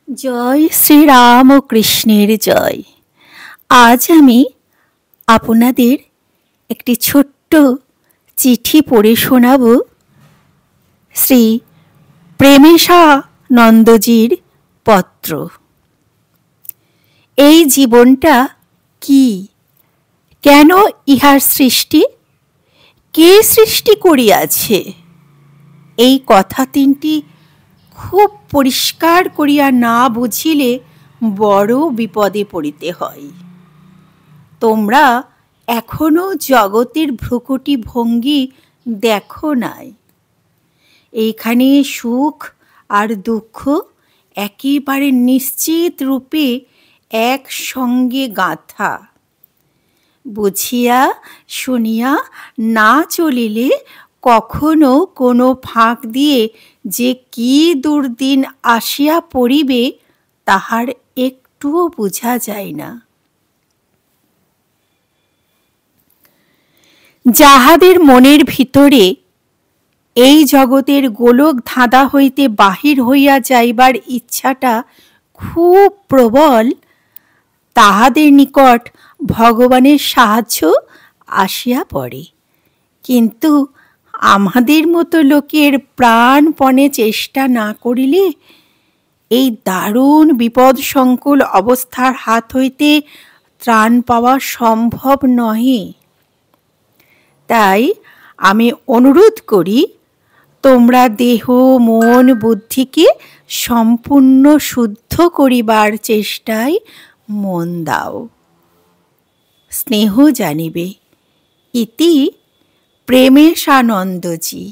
জয় শ্রীরাম ও কৃষ্ণের জয়। আজ আমি আপনাদের একটি ছোট্ট চিঠি পড়ে শোনাব শ্রী প্রেমেশানন্দজির পত্র। এই জীবনটা কি, কেন ইহার সৃষ্টি, কে সৃষ্টি করিয়াছে, এই কথা তিনটি খুব পরিষ্কার করিয়া না বুঝিলে বড় বিপদে পড়িতে হয়। তোমরা এখনো জগতের ভ্রুকুটি ভঙ্গি দেখো নাই। এইখানে সুখ আর দুঃখ একেবারে নিশ্চিত রূপে একসঙ্গে গাঁথা। বুঝিয়া শুনিয়া না চলিলে কখনো কোনো ফাঁক দিয়ে যে কি দুর্দিন আসিয়া পড়িবে তাহার একটুও বুঝা যায় না। যাহাদের মনের ভিতরে এই জগতের গোলক ধাঁধা হইতে বাহির হইয়া যাইবার ইচ্ছাটা খুব প্রবল, তাহাদের নিকট ভগবানের সাহায্য আসিয়া পড়ে। কিন্তু আমাদের মতো লোকের প্রাণপণে চেষ্টা না করিলে এই দারুণ বিপদসংকুল অবস্থার হাত হইতে ত্রাণ পাওয়া সম্ভব নহে। তাই আমি অনুরোধ করি, তোমরা দেহ মন বুদ্ধিকে সম্পূর্ণ শুদ্ধ করিবার চেষ্টায় মন দাও। স্নেহ জানিবে। ইতি প্রেমেশানন্দজি।